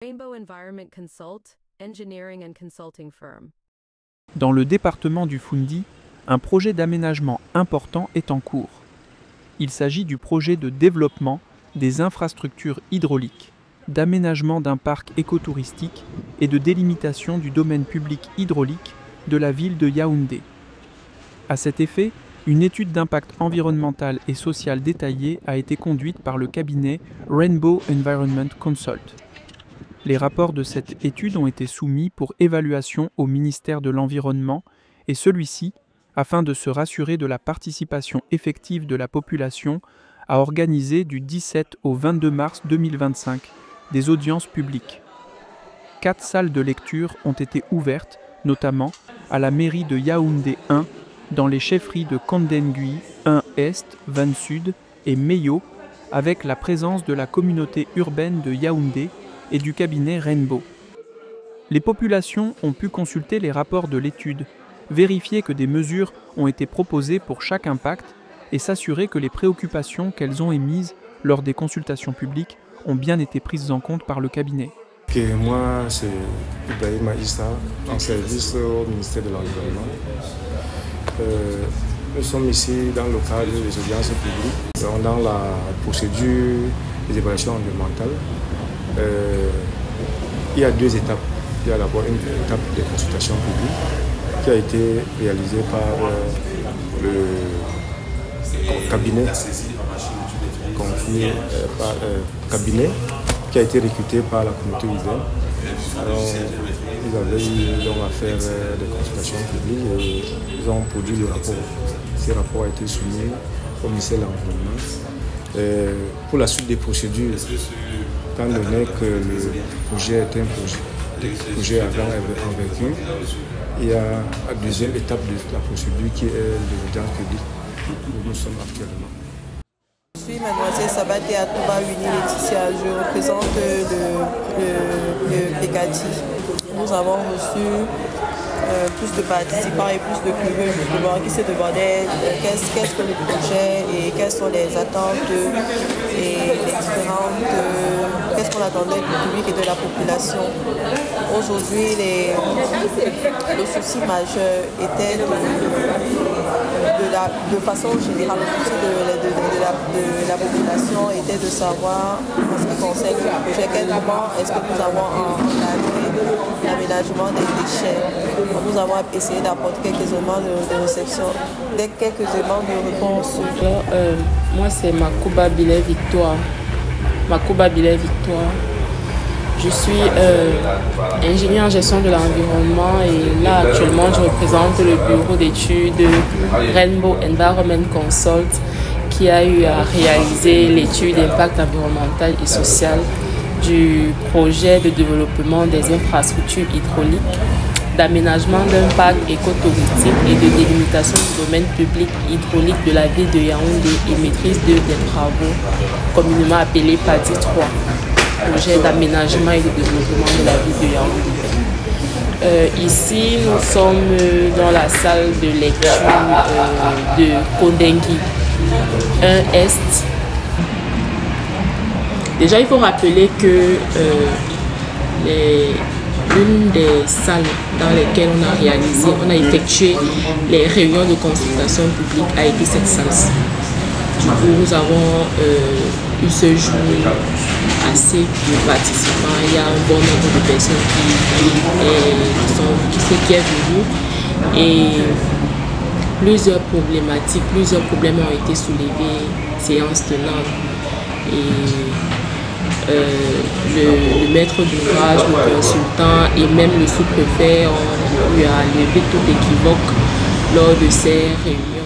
Rainbow Environment Consult, engineering and consulting firm. Dans le département du Foundi, un projet d'aménagement important est en cours. Il s'agit du projet de développement des infrastructures hydrauliques, d'aménagement d'un parc écotouristique et de délimitation du domaine public hydraulique de la ville de Yaoundé. À cet effet, une étude d'impact environnemental et social détaillée a été conduite par le cabinet Rainbow Environment Consult. Les rapports de cette étude ont été soumis pour évaluation au ministère de l'Environnement et celui-ci, afin de se rassurer de la participation effective de la population, a organisé du 17 au 22 mars 2025 des audiences publiques. 4 salles de lecture ont été ouvertes, notamment à la mairie de Yaoundé 1, dans les chefferies de Kondengui 1 Est, Van Sud et Meyo, avec la présence de la communauté urbaine de Yaoundé et du cabinet Rainbow. Les populations ont pu consulter les rapports de l'étude, vérifier que des mesures ont été proposées pour chaque impact et s'assurer que les préoccupations qu'elles ont émises lors des consultations publiques ont bien été prises en compte par le cabinet. Moi, c'est Ibrahima Issa, en service au ministère de l'Environnement. Nous sommes ici dans le cadre des audiences publiques, dans la procédure des évaluations environnementales. Il y a 2 étapes. Il y a d'abord une étape de consultation publique qui a été réalisée par le cabinet, cabinet qui a été recruté par la communauté urbaine. Alors, ils avaient eu à faire des consultations publiques et ils ont produit le rapport. Ce rapport a été soumis au ministère de l'Environnement. Pour la suite des procédures, étant donné que le projet est un projet à grande envergure, il y a la deuxième étape de la procédure qui est l'audience publique où nous sommes actuellement. Je suis mademoiselle Sabate Atouba Winnie Laetitia, je représente le PECATI. Nous avons reçu plus de participants et plus de curieux justement qui se demandaient qu'est-ce que le projet et quelles sont les attentes et les différentes, qu'est-ce qu'on attendait du public et de la population. Aujourd'hui, le souci majeur était de façon générale, le souci de la population était de savoir en ce qui concerne le projet, quel moment est-ce que nous avons encadré l'aménagement des déchets. Nous avons essayé d'apporter quelques éléments de réception, quelques éléments de réponse. Alors, moi, c'est Makouba Billet Victoire. Makouba Billet Victoire. Je suis ingénieur en gestion de l'environnement et là, actuellement, je représente le bureau d'études Rainbow Environment Consult qui a eu à réaliser l'étude d'impact environnemental et social du projet de développement des infrastructures hydrauliques, d'aménagement d'un parc écotouristique et de délimitation du domaine public hydraulique de la ville de Yaoundé et maîtrise des travaux communément appelés PADI 3, projet d'aménagement et de développement de la ville de Yaoundé. Ici, nous sommes dans la salle de lecture de Kondengui 1 Est. Déjà, il faut rappeler que l'une des salles dans lesquelles on a effectué les réunions de consultation publique a été cette salle. Du coup, nous avons eu ce jour assez de participants. Il y a un bon nombre de personnes qui est venu et plusieurs problématiques, plusieurs problèmes ont été soulevés, séance tenante. Et le maître d'ouvrage, le consultant et même le sous-préfet ont eu à lever tout équivoque lors de ces réunions.